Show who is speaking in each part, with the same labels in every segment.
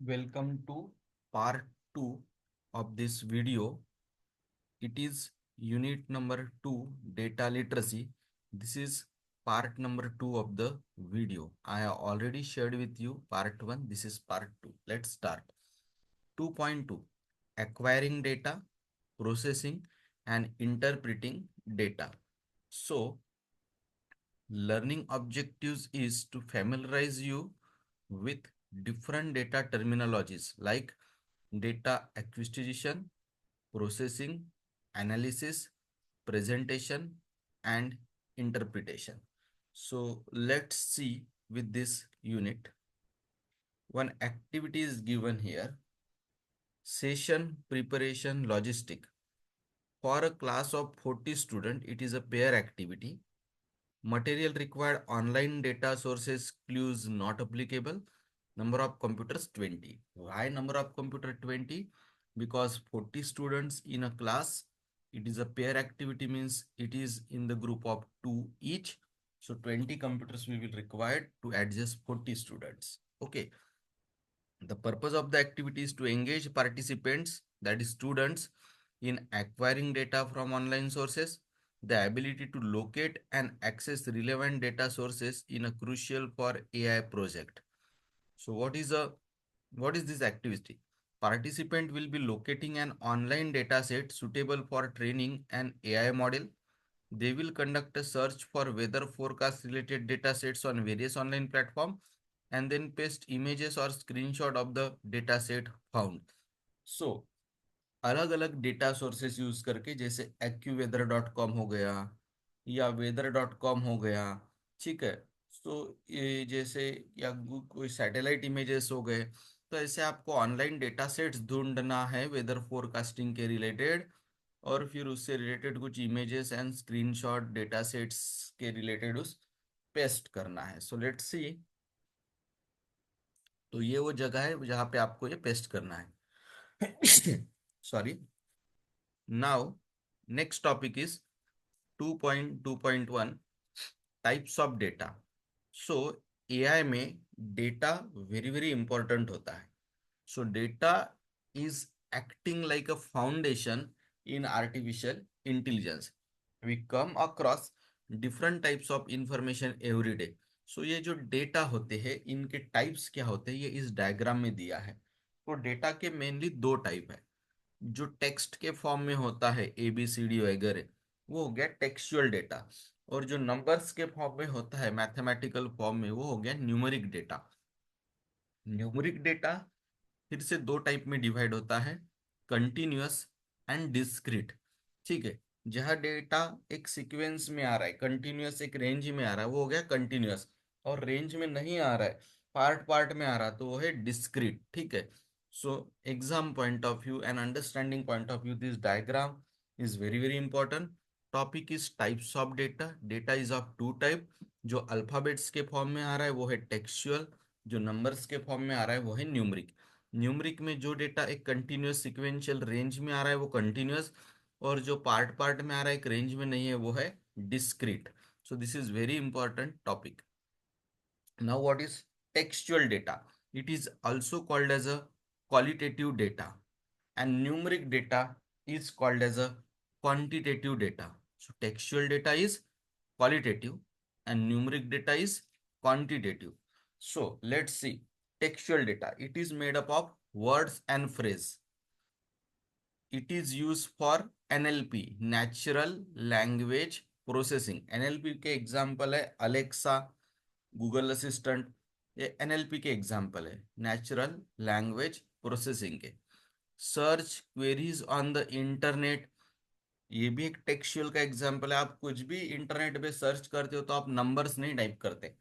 Speaker 1: Welcome to part 2 of this video. It is unit number 2, data literacy. This is part number 2 of the video. I have already shared with you part 1. This is part 2. Let's start. 2.2, acquiring data, processing and interpreting data. So learning objectives is to familiarize you with different data terminologies like data acquisition, processing, analysis, presentation, and interpretation. So let's see with this unit. One activity is given here. Session preparation logistic. For a class of 40 students, it is a pair activity. Material required online data sources clues not applicable. Number of computers 20. Why number of computer 20? Because 40 students in a class. It is a pair activity, means it is in the group of 2 each. So 20 computers we will require to adjust 40 students. Okay. The purpose of the activity is to engage participants, that is students, in acquiring data from online sources. The ability to locate and access relevant data sources in a crucial for AI project. So what is this activity? Participant will be locating an online data set suitable for training an AI model. They will conduct a search for weather forecast related data sets on various online platforms and then paste images or screenshot of the data set found. So अलग अलग data sources use करके, जैसे AccuWeather.com हो गया या weather.com हो गया, ठीक है। तो ये जैसे या कोई सैटेलाइट इमेजेस हो गए, तो ऐसे आपको ऑनलाइन डेटा सेट्स ढूंढना है वेदर फोरकास्टिंग के रिलेटेड, और फिर उससे रिलेटेड कुछ images and screenshot data sets के रिलेटेड उस पेस्ट करना है। So let's see. तो ये वो जगह है जहाँ पे आपको ये पेस्ट करना है। Sorry. Now next topic is 2.2.1, types of data. So AI में डेटा वेरी वेरी इंपॉर्टेंट होता है। सो data is acting like a foundation in artificial intelligence. We come across different types of information every day. So ये जो data होते हैं इनके types क्या होते हैं ये इस डायग्राम में दिया है। तो डेटा के मेनली दो टाइप है। जो टेक्स्ट के फॉर्म में होता है ABCD वगैरह, वो हो गया टेक्सचुअल डेटा। और जो नंबर्स के फॉर्म में होता है मैथमेटिकल फॉर्म में, वो हो गया न्यूमेरिक डेटा। न्यूमेरिक डेटा फिर से दो टाइप में डिवाइड होता है, कंटिन्यूअस एंड डिस्क्रीट। ठीक है। जहाँ डेटा एक सीक्वेंस में आ रहा है, कंटिन्यूअस एक रेंज में आ रहा है, वो हो गया कंटिन्यूअस। और रेंज में नहीं आ रहा है, पार्ट पार्ट में आ रहा है, तो वो है डिस्क्रीट। ठीक है। So exam point of view and understanding point of view, this diagram is very very important. Topic is types of data. Data is of two type. जो अल्फाबेट्स के फॉर्म में आ रहा है वो है टेक्सचुअल, जो नंबर्स के फॉर्म में आ रहा है वो है न्यूमरिक। न्यूमरिक में जो डेटा एक कंटिन्यूअस सिक्वेंशियल रेंज में आ रहा है वो कंटिन्यूअस, और जो पार्ट पार्ट में आ रहा है एक रेंज में नहीं है वो है discrete. So this is very important topic. Now what is textual data? It is also called as a qualitative data, and numeric data is called as a quantitative data. So textual data is qualitative and numeric data is quantitative. So let's see. Textual data, it is made up of words and phrase. It is used for NLP, natural language processing. NLP के example है Alexa, Google assistant. ये NLP के example है, natural language processing के। Search queries on the internet, ये भी एक textual का एग्जाम्पल है। आप कुछ भी इंटरनेट पे सर्च करते हो तो आप नंबर्स नहीं टाइप करते,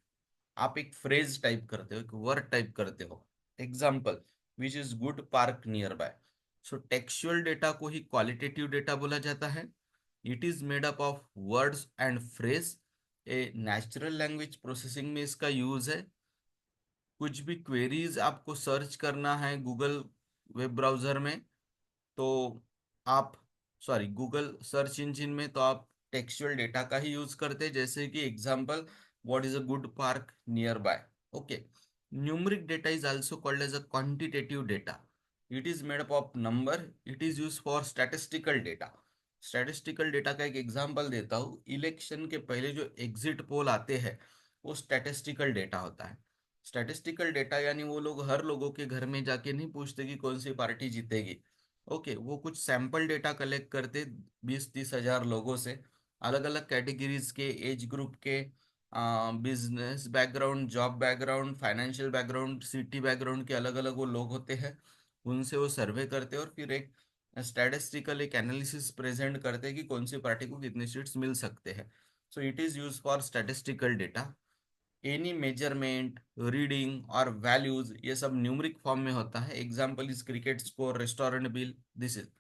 Speaker 1: आप एक फ्रेज टाइप करते हो, एक वर्ड टाइप करते हो। Example, which is good park near by. So textual data को ही क्वालिटेटिव डेटा बोला जाता है। It is made up of words and phrase. A natural language processing में इसका यूज है। कुछ भी क्वेरीज आपको सर्च करना है गूगल वेब ब्राउजर में, तो आप, सॉरी, गूगल सर्च इंजिन में, तो आप टेक्सचुअल डेटा का ही यूज करते हैं। जैसे कि example, what is a good park near by. Okay. Numeric data is also called as a quantitative data. It is made up of number. It is used for statistical data. Statistical data का एक example देता हूँ। Election के पहले जो exit poll आते हैं वो स्टैटिस्टिकल डेटा होता है। स्टैटिस्टिकल डेटा यानी वो लोग हर लोगों के घर में जाके नहीं पूछते कि कौन सी पार्टी जीतेगी। ओके, वो कुछ सैंपल डेटा कलेक्ट करते 20-30 हजार लोगों से, अलग अलग कैटेगरीज के, एज ग्रुप के, business background, job background, financial background, city background के अलग अलग वो लोग होते हैं। उनसे वो सर्वे करते हैं और फिर एक स्टैटिस्टिकल एक एनालिसिस प्रेजेंट करते हैं कि कौन सी पार्टी को कितने सीट्स मिल सकते हैं। So it is use for statistical data. Any measurement, reading और वैल्यूज ये सब न्यूमरिक फॉर्म में होता है। Example is cricket score, restaurant bill, this is.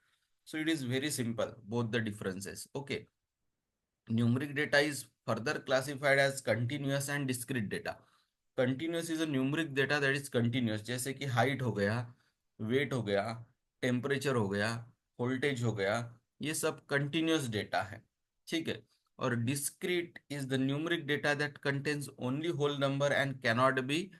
Speaker 1: So it is very simple both the differences. Okay, numeric data is further classified as continuous and discrete data. Continuous is a numeric data that is continuous, जैसे कि height हो गया, wait हो गया, temperature हो गया, voltage हो गया, ये सब कंटिन्यूस डेटा है। ठीक है। और discrete is the numeric data that contains only whole number and cannot be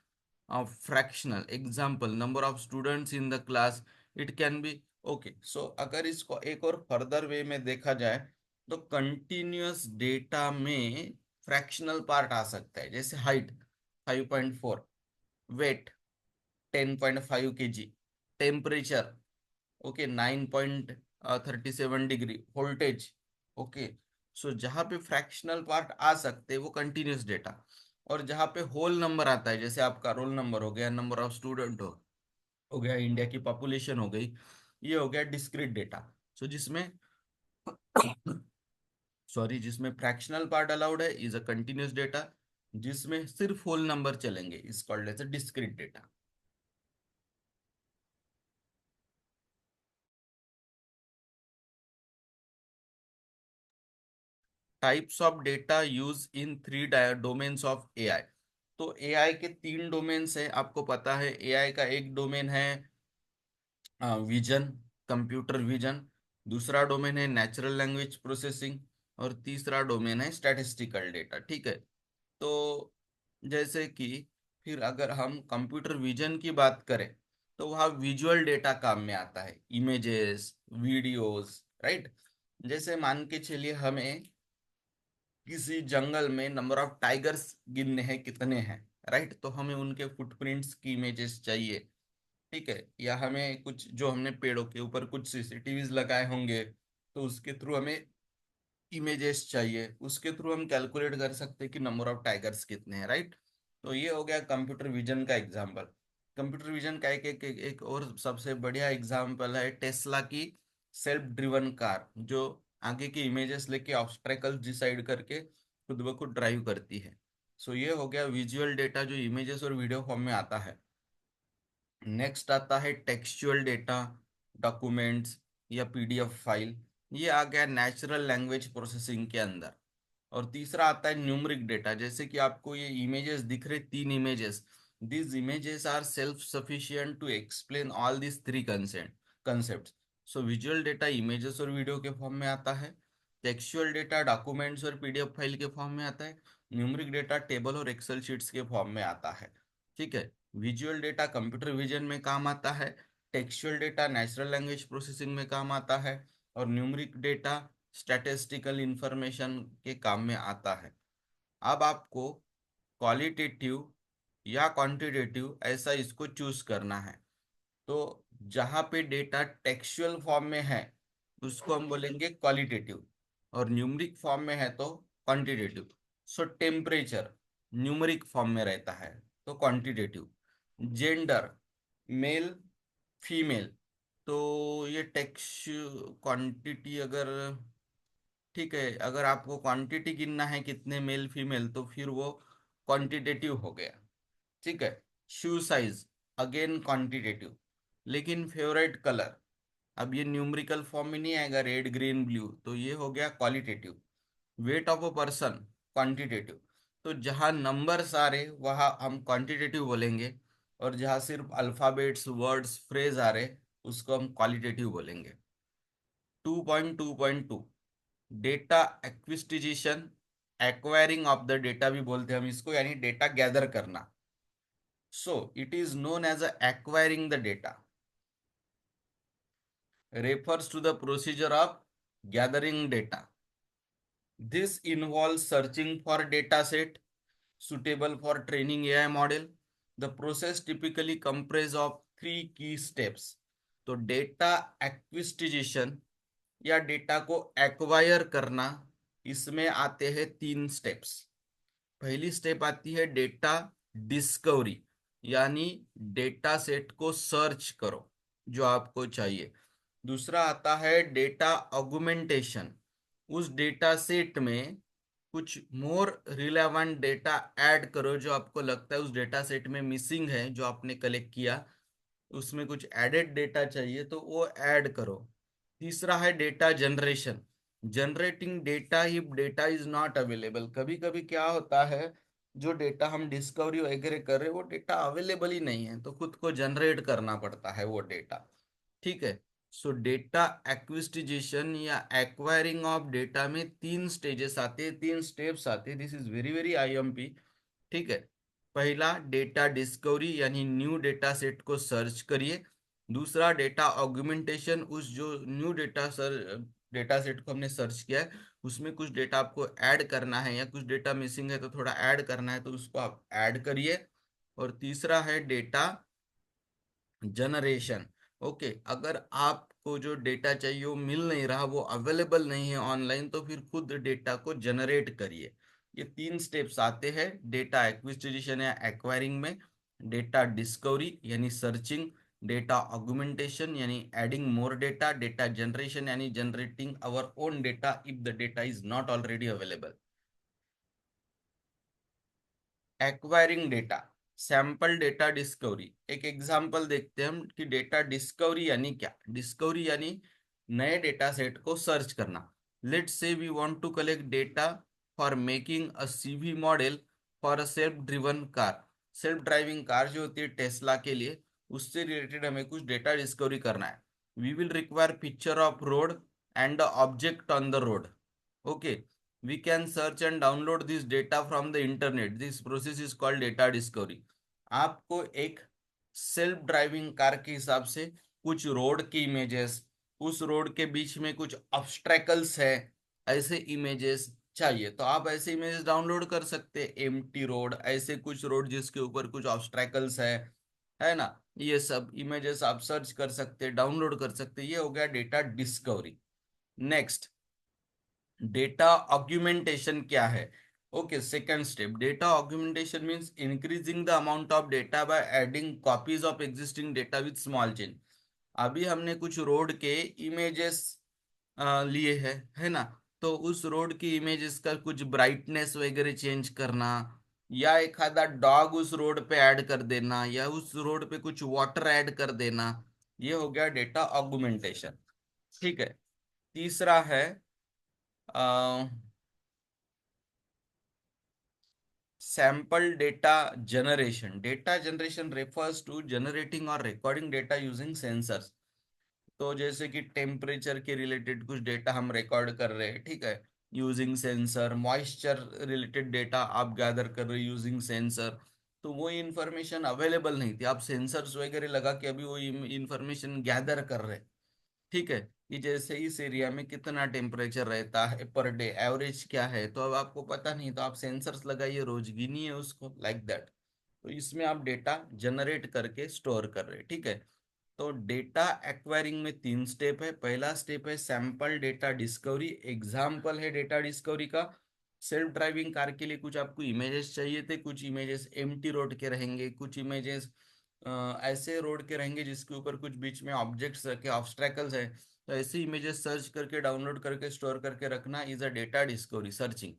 Speaker 1: fractional. Example, number of students in the class, it can be. Okay, so अगर इसको एक और फर्दर वे में देखा जाए तो कंटिन्यूअस डेटा में फ्रैक्शनल पार्ट आ सकता है, जैसे height 5.4, weight 10.5 kg, temperature okay 9.37 degree, voltage. Okay, so जहाँ पे फ्रैक्शनल पार्ट आ सकते हैं वो कंटिन्यूस डेटा, और जहाँ पे होल नंबर आता है, जैसे आपका रोल नंबर हो गया, नंबर ऑफ स्टूडेंट हो गया, इंडिया की पॉपुलेशन हो गई, ये हो गया डिस्क्रीट डेटा। सो जिसमें सॉरी, जिसमें फ्रैक्शनल पार्ट अलाउड है इज अ कंटिन्यूस डेटा, जिसमें सिर्फ होल नंबर चलेंगे is called as a discrete data. Types of data use in three domains of AI. तो एआई के तीन डोमेन्स हैं, आपको पता है। एआई का एक डोमेन है विजन, कंप्यूटर विजन, दूसरा डोमेन है नेचुरल लैंग्वेज प्रोसेसिंग, और तीसरा डोमेन है स्टैटिस्टिकल डेटा। ठीक है। तो जैसे कि फिर अगर हम कंप्यूटर विजन की बात करें तो वहाँ विजुअल डेटा काम में आता है, इमेजेस, वीडियोस, राइट। जैसे मान के चलिए हमें किसी जंगल में नंबर ऑफ टाइगर्स गिनने हैं कितने हैं, राइट, तो हमें उनके फुटप्रिंट्स की इमेजेस चाहिए। ठीक है। या हमें कुछ जो हमने पेड़ों के ऊपर कुछ सीसीटीवीज लगाए होंगे तो उसके थ्रू हमें इमेजेस चाहिए, उसके थ्रू हम कैलकुलेट कर सकते हैं कि नंबर ऑफ टाइगर्स कितने हैं, राइट। तो ये हो गया कंप्यूटर विजन का एग्जांपल। कंप्यूटर विजन का एक और सबसे बढ़िया एग्जांपल है टेस्ला की सेल्फ ड्रिवन कार, जो आगे की इमेजेस लेके ऑब्स्ट्रैकल डिसाइड करके खुद ब खुद ड्राइव करती है। सो ये हो गया विजुअल डेटा जो इमेजेस और वीडियो फॉर्म में आता है। नेक्स्ट आता है टेक्सचुअल डेटा, डॉक्यूमेंट्स या पीडीएफ फाइल, ये आ गया नेचुरल लैंग्वेज प्रोसेसिंग के अंदर। और तीसरा आता है न्यूमरिक डेटा, जैसे कि आपको ये इमेजेस दिख रहे, तीन images, these images are self sufficient to explain all these three concepts। So visual data images और वीडियो के फॉर्म में आता है, टेक्सचुअल डेटा डॉक्यूमेंट्स और पीडीएफ फाइल के फॉर्म में आता है, न्यूमरिक डेटा टेबल और एक्सेल शीट्स के फॉर्म में आता है। ठीक है। विजुअल डेटा कंप्यूटर विजन में काम आता है, textual data natural language processing में काम आता है, और न्यूमरिक डेटा स्टैटिस्टिकल इंफॉर्मेशन के काम में आता है। अब आपको क्वालिटेटिव या क्वांटिटेटिव ऐसा इसको चूज करना है। तो जहाँ पे डेटा टेक्सचुअल फॉर्म में है उसको हम बोलेंगे क्वालिटेटिव, और न्यूमरिक फॉर्म में है तो क्वांटिटेटिव। सो टेम्परेचर न्यूमरिक फॉर्म में रहता है तो क्वांटिटेटिव। जेंडर मेल फीमेल, तो ये टेक्स्ट क्वांटिटी अगर, ठीक है, अगर आपको क्वांटिटी गिनना है कितने मेल फीमेल तो फिर वो क्वांटिटेटिव हो गया। ठीक है। शू साइज अगेन क्वांटिटेटिव। लेकिन फेवरेट कलर, अब ये न्यूमेरिकल फॉर्म में नहीं आएगा, रेड ग्रीन ब्लू, तो ये हो गया qualitative. Weight of a person quantitative. तो जहाँ नंबर्स आ रहे वहाँ हम क्वांटिटेटिव बोलेंगे, और जहाँ सिर्फ अल्फाबेट्स वर्ड्स फ्रेज आ रहे उसको हम क्वालिटेटिव बोलेंगे। 2.2.2 data acquisition, acquiring of the data भी बोलते हैं हम इसको, यानी डेटा गैदर करना। So it is known as acquiring the data, refers to the procedure of gathering data. This involves searching for data set suitable for training AI model. The process typically comprises of three key steps. तो data acquisition या data को acquire करना, इसमें आते हैं तीन steps. पहली step आती है डेटा डिस्कवरी, यानी डेटा सेट को सर्च करो जो आपको चाहिए। दूसरा आता है डेटा ऑगमेंटेशन, उस डेटा सेट में कुछ मोर रिलेवेंट डेटा ऐड करो जो आपको लगता है उस डेटा सेट में मिसिंग है, जो आपने कलेक्ट किया उसमें कुछ एडेड डेटा चाहिए तो वो ऐड करो। तीसरा है data generation, generating data if data is not available. कभी कभी क्या होता है, जो डेटा हम डिस्कवरी वगैरह कर रहे हैं वो डेटा अवेलेबल ही नहीं है, तो खुद को जनरेट करना पड़ता है वो डेटा। ठीक है। सो डेटा एक्विजिशन या एक्वायरिंग ऑफ डेटा में तीन स्टेजेस आते हैं, तीन स्टेप्स आते हैं। This is very very IMP. ठीक है। पहला डेटा डिस्कवरी, यानी न्यू डेटा सेट को सर्च करिए। दूसरा डेटा ऑगमेंटेशन, उस जो न्यू डेटा सेट को हमने सर्च किया है उसमें कुछ डेटा आपको ऐड करना है, या कुछ डेटा मिसिंग है तो थोड़ा ऐड करना है, तो उसको आप ऐड करिए। और तीसरा है डेटा जनरेशन। ओके, अगर आपको जो डेटा चाहिए वो मिल नहीं रहा, वो अवेलेबल नहीं है ऑनलाइन, तो फिर खुद डेटा को जनरेट करिए। ये तीन स्टेप्स आते हैं डेटा एक्विजिशन या एक्वायरिंग में। डेटा डिस्कवरी यानी सर्चिंग, डेटा ऑगमेंटेशन यानी adding more data, data generation यानी generating our own data if the data is not already available. Acquiring data, sample data discovery. एक एग्जांपल देखते हैं हम कि डेटा डिस्कवरी यानी क्या। डिस्कवरी यानी नए डेटा सेट को सर्च करना। Let's say we want to collect data for making a CV model for a self driven car. Self driving car जो होती है टेस्ला के लिए, उससे रिलेटेड हमें कुछ डेटा डिस्कवरी करना है। We will require picture of road and the object on the road. Okay, we can search and download this data from the internet. This process is called data discovery. आपको एक self driving car के हिसाब से कुछ road की images, उस road के बीच में कुछ ऑब्स्ट्रैकल्स है, ऐसे इमेजेस चाहिए, तो आप ऐसे इमेजेस डाउनलोड कर सकते हैं। एम्प्टी रोड, ऐसे कुछ रोड जिसके ऊपर कुछ ऑब्स्ट्रैकल्स है ना, ये सब इमेजेस आप सर्च कर सकते हैं, डाउनलोड कर सकते हैं। ये हो गया data discovery. Next, data augmentation क्या है। Okay, second step, data augmentation means increasing the amount of data by adding copies of existing data with small change. अभी हमने कुछ रोड के इमेजेस लिए है ना, तो उस रोड की इमेजेस का कुछ ब्राइटनेस वगैरह चेंज करना, या एक आधा डॉग उस रोड पे ऐड कर देना, या उस रोड पे कुछ वाटर ऐड कर देना, ये हो गया डेटा ऑग्यूमेंटेशन। ठीक है। तीसरा है sample data generation. Data generation refers to generating और रिकॉर्डिंग डेटा यूजिंग सेंसर्स। तो जैसे कि टेम्परेचर के रिलेटेड कुछ डेटा हम रिकॉर्ड कर रहे हैं, ठीक है, using sensor. Moisture related data आप गैदर कर रहे हैं यूजिंग सेंसर, तो वो इंफॉर्मेशन अवेलेबल नहीं थी, आप सेंसर्स वगैरह लगा के अभी वो इंफॉर्मेशन गैदर कर रहे हैं। ठीक है, कि जैसे इस एरिया में कितना टेम्परेचर रहता है पर डे, एवरेज क्या है, तो अब आपको पता नहीं, तो आप सेंसर्स लगाइए, रोज गिनिए उसको, लाइक दैट। तो इसमें आप डेटा जनरेट करके स्टोर कर रहे हैं। ठीक है। तो डेटा एक्वायरिंग में तीन स्टेप है। पहला स्टेप है सैंपल डेटा डिस्कवरी। एग्जाम्पल है डेटा डिस्कवरी का, सेल्फ ड्राइविंग कार के लिए कुछ आपको इमेजेस चाहिए थे, कुछ इमेजेस एम्प्टी रोड के रहेंगे, कुछ इमेजेस ऐसे रोड के रहेंगे जिसके ऊपर कुछ बीच में ऑब्जेक्ट्स रखे, ऑब्स्ट्रैकल्स है, तो ऐसे इमेजेस सर्च करके डाउनलोड करके स्टोर करके रखना is a data discovery, searching.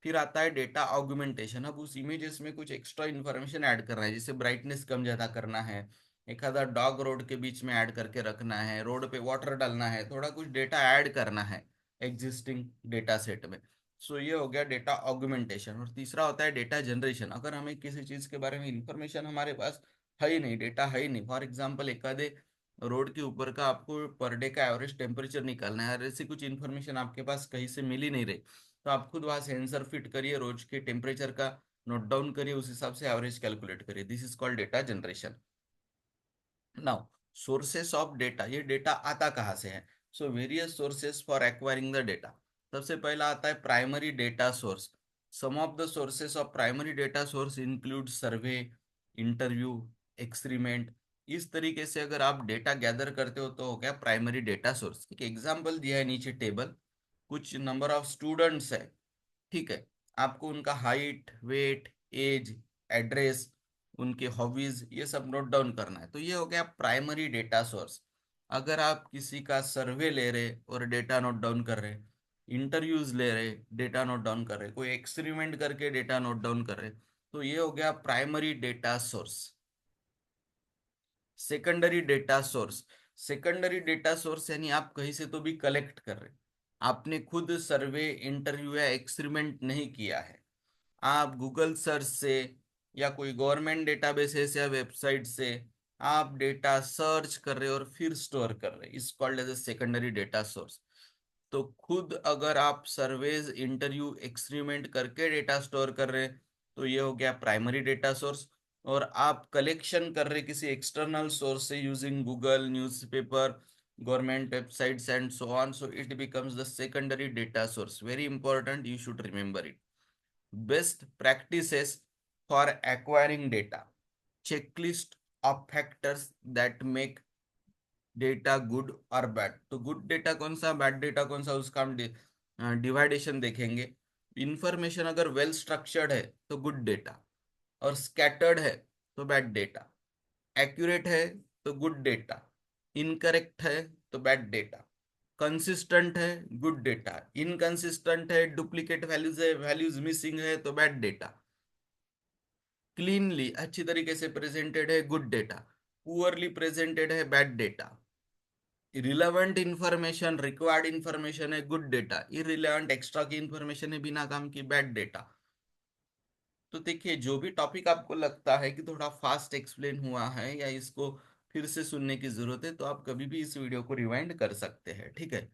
Speaker 1: फिर आता है डेटा ऑगमेंटेशन। अब उस इमेजेस में कुछ एक्स्ट्रा इन्फॉर्मेशन ऐड करना है, जैसे ब्राइटनेस कम ज्यादा करना है, एक आधा डॉग रोड के बीच में ऐड करके रखना है, रोड पे वाटर डालना है, थोड़ा कुछ डेटा ऐड करना है एग्जिस्टिंग डेटा सेट में। सो ये हो गया डेटा ऑगमेंटेशन। और तीसरा होता है डेटा जनरेशन। अगर हमें किसी चीज के बारे में इंफॉर्मेशन हमारे पास है ही नहीं, डेटा है ही नहीं, फॉर एग्जाम्पल एक आधे रोड के ऊपर का आपको पर डे का एवरेज टेम्परेचर निकालना है, और ऐसी कुछ इन्फॉर्मेशन आपके पास कहीं से मिल ही नहीं रही, तो आप खुद वहाँ सेंसर फिट करिए रोज के टेम्परेचर का, नोट डाउन करिए, उस हिसाब से एवरेज कैलकुलेट करिए। This is called data generation. Now sources of data, ये डेटा आता कहाँ से है? So various sources for acquiring the data. सबसे पहला आता है primary data source. Some of the sources of primary data source include survey, interview, experiment. इस तरीके से अगर आप डेटा गैदर करते हो तो हो गया प्राइमरी डेटा सोर्स। एक एग्जांपल दिया है नीचे टेबल, कुछ नंबर ऑफ स्टूडेंट्स है, ठीक है, आपको उनका हाइट, वेट, एज, एड्रेस, उनके हॉबीज, ये सब नोट डाउन करना है, तो ये हो गया प्राइमरी डेटा सोर्स। अगर आप किसी का सर्वे ले रहे और डेटा नोट डाउन कर रहे, इंटरव्यूज ले रहे, डेटा नोट डाउन कर रहे, कोई एक्सपेरिमेंट करके डेटा नोट डाउन कर रहे, तो ये हो गया primary data source. Secondary data source, secondary data source यानी आप कहीं से तो भी कलेक्ट कर रहे, आपने खुद सर्वे, इंटरव्यू या एक्सपेरिमेंट नहीं किया है, आप गूगल सर्च से या कोई गवर्नमेंट डेटाबेसेस या वेबसाइट से आप डेटा सर्च कर रहे हो और फिर स्टोर कर रहे, is called as a secondary data source. तो खुद अगर आप सर्वेज, इंटरव्यू, एक्सपेरिमेंट करके डेटा स्टोर कर रहे हैं तो ये हो गया प्राइमरी डेटा सोर्स। और आप कलेक्शन कर रहे किसी एक्सटर्नल सोर्स से using Google, newspaper, government websites and so on, so it becomes the secondary data source. Very important, you should remember it. Best practices for acquiring data. Checklist of factors that make data good और bad. तो good data कौन सा, bad data कौन सा, उसका हम डिवाइडेशन देखेंगे। Information अगर वेल स्ट्रक्चर्ड है तो गुड डेटा, और स्कैटर्ड है तो बैड डेटा, एक्यूरेट है तो गुड डेटा, इनकरेक्ट है तो बैड डेटा, कंसिस्टेंट है गुड डेटा, इनकंसिस्टेंट है, डुप्लीकेट वैल्यूज है, वैल्यूज मिसिंग है तो बैड डेटा, क्लीनली, अच्छी तरीके से प्रेजेंटेड है गुड डेटा, पुअरली प्रेजेंटेड है bad data, relevant information, required information है गुड डेटा, इरिलेवेंट एक्स्ट्रा की इंफॉर्मेशन है बिना काम की बैड डेटा। तो देखिए, जो भी टॉपिक आपको लगता है कि थोड़ा फास्ट एक्सप्लेन हुआ है या इसको फिर से सुनने की जरूरत है, तो आप कभी भी इस वीडियो को रिवाइंड कर सकते हैं, ठीक है।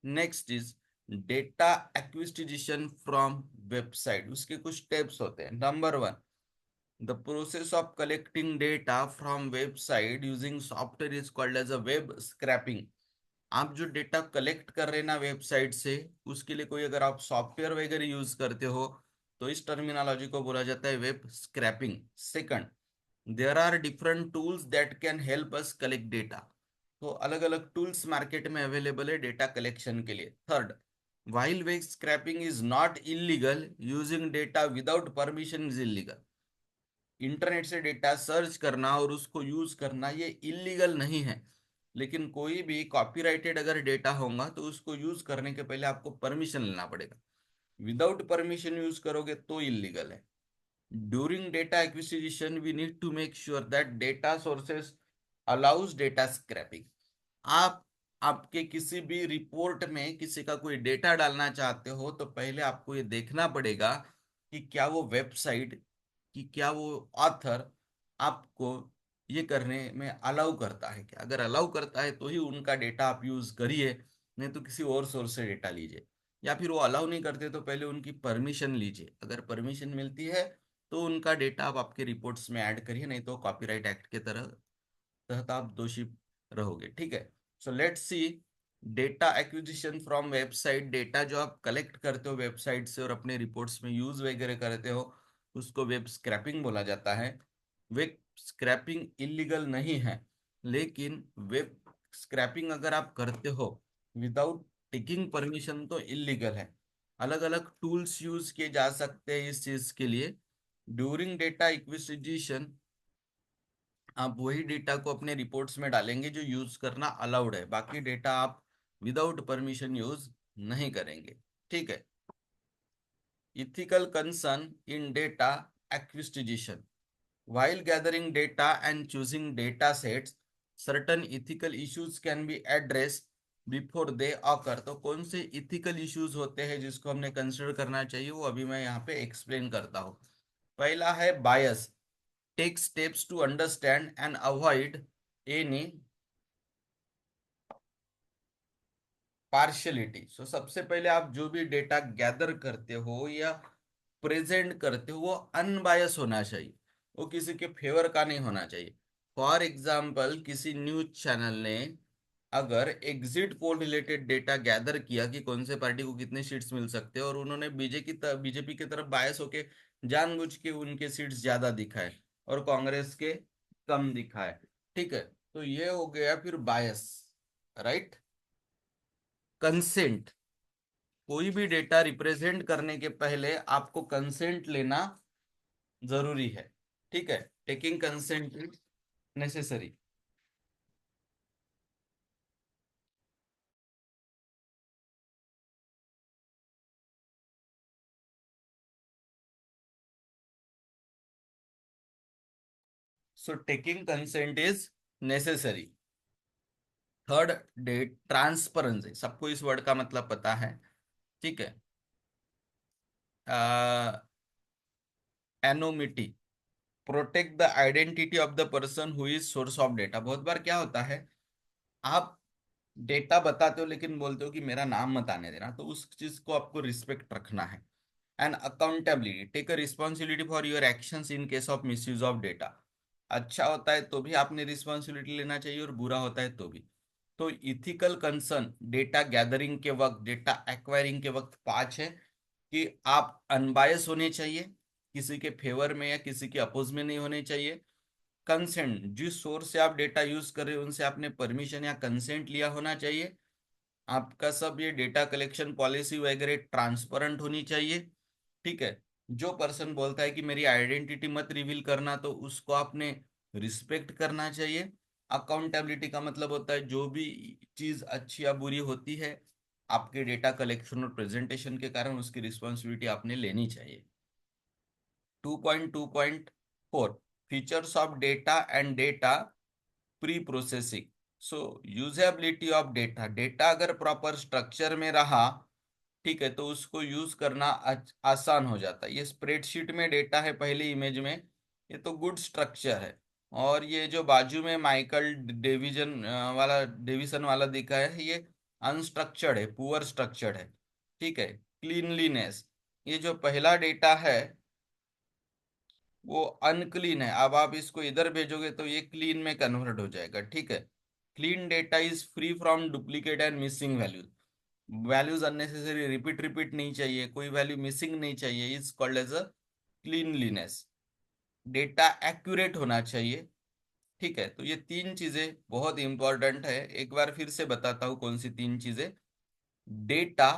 Speaker 1: Next is data acquisition from website. उसके कुछ स्टेप्स होते हैं। Number one, the process of collecting data from website using software is called as a web scraping. आप जो डेटा कलेक्ट कर रहे हैं ना वेबसाइट से, उसके लिए कोई अगर आप सॉफ्टवेयर वगैरह यूज करते हो तो इस टर्मिनोलॉजी को बोला जाता है web scraping. Second, there are different tools that can help us collect data. तो अलग अलग टूल्स मार्केट में अवेलेबल है डेटा कलेक्शन के लिए। Third, while web scraping is not illegal, using data without permission is illegal. Internet से data search करना और उसको यूज करना ये इलीगल नहीं है, लेकिन कोई भी कॉपीराइटेड अगर डेटा होगा तो उसको यूज करने के पहले आपको परमिशन लेना पड़ेगा। विदाउट परमिशन यूज करोगे तो इलीगल है। During data acquisition we need to make sure that data sources allows data scraping. आप आपके किसी भी रिपोर्ट में किसी का कोई डेटा डालना चाहते हो तो पहले आपको ये देखना पड़ेगा कि क्या वो वेबसाइट, कि क्या वो ऑथर आपको ये करने में अलाउ करता है। क्या अगर अलाउ करता है तो ही उनका डेटा आप यूज करिए, नहीं तो किसी और सोर्स से डेटा लीजिए। या फिर वो अलाउ नहीं करते तो पहले उनकी परमिशन लीजिए, अगर परमिशन मिलती है तो उनका डेटा आप आपके रिपोर्ट्स में ऐड करिए, नहीं तो कॉपीराइट एक्ट के तहत आप दोषी रहोगे, ठीक है। So let's see, data acquisition from website, data जो आप कलेक्ट करते हो वेबसाइट से और अपने रिपोर्ट्स में यूज वगैरह करते हो, उसको वेब स्क्रैपिंग बोला जाता है। वेब स्क्रैपिंग इलीगल नहीं है, लेकिन वेब स्क्रैपिंग अगर आप करते हो विदाउट टेकिंग परमिशन तो इलीगल है। अलग अलग टूल्स यूज किए जा सकते हैं इस चीज के लिए। ड्यूरिंग डेटा एक्विजिशन आप वही डेटा को अपने रिपोर्ट्स में डालेंगे जो यूज करना अलाउड है, बाकी डेटा आप विदाउट परमिशन यूज नहीं करेंगे, ठीक है। Ethical concern in data acquisition, while gathering data and choosing data sets, certain ethical issues can be addressed before they occur। तो कौन से इथिकल इश्यूज होते हैं जिसको हमने कंसिडर करना चाहिए, वो अभी मैं यहाँ पे एक्सप्लेन करता हूँ। पहला है bias, take steps to understand and avoid any partiality. So सबसे पहले आप जो भी डेटा गैदर करते हो या प्रेजेंट करते हो वो अनबायस होना चाहिए, वो किसी के फेवर का नहीं होना चाहिए। फॉर एग्जाम्पल किसी न्यूज चैनल ने अगर exit poll related data gather किया कि कौन से पार्टी को कितने सीट्स मिल सकते हैं, और उन्होंने बीजेपी की तरफ बायस होके जानबूझ के उनके सीट्स ज्यादा दिखाए और कांग्रेस के कम दिखाए, ठीक है, तो ये हो गया फिर बायस, राइट। कंसेंट, कोई भी डेटा रिप्रेजेंट करने के पहले आपको कंसेंट लेना जरूरी है, ठीक है, taking consent is necessary. So taking consent is necessary. Third, data transparency, सबको इस वर्ड का मतलब पता है, ठीक है। Anonymity, protect the identity of the person who is source of data. बहुत बार क्या होता है, आप डेटा बताते हो लेकिन बोलते हो कि मेरा नाम मत आने देना, तो उस चीज को आपको रिस्पेक्ट रखना है। And accountability, take a responsibility for your actions in case of misuse of data. अच्छा होता है तो भी आपने रिस्पॉन्सिबिलिटी लेना चाहिए, और बुरा होता है तो भी। तो इथिकल कंसर्न डेटा गैदरिंग के वक्त, डेटा एक्वायरिंग के वक्त पांच है कि आप अनबायस होने चाहिए, किसी के फेवर में या किसी के अपोज में नहीं होने चाहिए। कंसेंट, जिस सोर्स से आप डेटा यूज कर रहे हो उनसे आपने परमिशन या कंसेंट लिया होना चाहिए। आपका सब ये डेटा कलेक्शन पॉलिसी वगैरह ट्रांसपेरेंट होनी चाहिए, ठीक है। जो पर्सन बोलता है कि मेरी आइडेंटिटी मत रिवील करना, तो उसको आपने रिस्पेक्ट करना चाहिए। अकाउंटेबिलिटी का मतलब होता है जो भी चीज अच्छी या बुरी होती है आपके डेटा कलेक्शन और प्रेजेंटेशन के कारण, उसकी रिस्पॉन्सिबिलिटी आपने लेनी चाहिए। 2.2.4, features of data and data pre processing. So usability of data, data अगर प्रॉपर स्ट्रक्चर में रहा, ठीक है, तो उसको यूज करना आसान हो जाता है। ये स्प्रेडशीट में डेटा है पहली इमेज में, ये तो गुड स्ट्रक्चर है। और ये जो बाजू में माइकल डेविसन वाला दिखा है, ये अनस्ट्रक्चर्ड है, पुअर स्ट्रक्चर्ड है, ठीक है। क्लीनलीनेस, ये जो पहला डेटा है वो अनक्लीन है, अब आप इसको इधर भेजोगे तो ये क्लीन में कन्वर्ट हो जाएगा, ठीक है। Clean data is free from duplicate and missing values, values unnecessary repeat repeat नहीं चाहिए, कोई वैल्यू मिसिंग नहीं चाहिए, is called as a cleanliness. Data accurate होना चाहिए, ठीक है। तो ये तीन चीजें बहुत इंपॉर्टेंट है, एक बार फिर से बताता हूँ कौन सी तीन चीजें। डेटा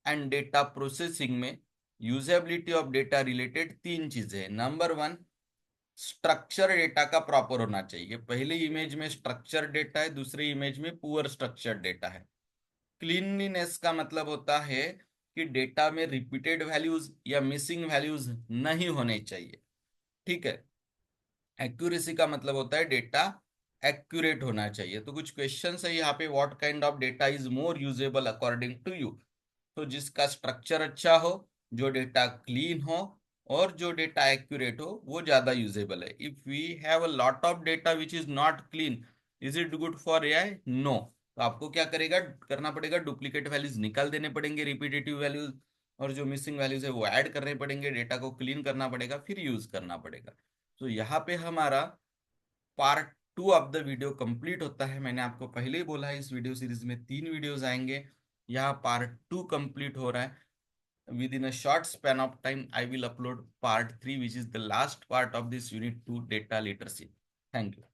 Speaker 1: एंड डेटा प्रोसेसिंग में यूजेबिलिटी ऑफ डेटा रिलेटेड तीन चीजें हैं। नंबर वन, स्ट्रक्चर डेटा का प्रॉपर होना चाहिए, पहली इमेज में स्ट्रक्चर डेटा है, दूसरी इमेज में पुअर स्ट्रक्चर डेटा है। क्लीनलीनेस का मतलब होता है कि डेटा में रिपीटेड वैल्यूज या मिसिंग वैल्यूज नहीं होने चाहिए, ठीक है। एक्यूरेसी का मतलब होता है डेटा एक्यूरेट होना चाहिए। तो कुछ क्वेश्चंस है यहाँ पे, what kind of data is more usable according to you. तो जिसका स्ट्रक्चर अच्छा हो, जो डेटा क्लीन हो, और जो डेटा एक्यूरेट हो, वो ज्यादा यूजेबल है। If we have a lot of data which is not clean, is it good for AI? No. तो आपको क्या करेगा करना पड़ेगा, डुप्लीकेट वैल्यूज निकाल देने पड़ेंगे, रिपीटेटिव वैल्यूज, और जो मिसिंग वैल्यूज है वो ऐड करने पड़ेंगे, डेटा को क्लीन करना पड़ेगा, फिर यूज करना पड़ेगा। तो यहाँ पे हमारा part two of the video complete होता है। मैंने आपको पहले ही बोला है इस वीडियो सीरीज में तीन वीडियोस आएंगे, यहाँ पार्ट टू कंप्लीट हो रहा है। within a short span of time I will upload part 3, which is the last part of this unit 2 data literacy. Thank you.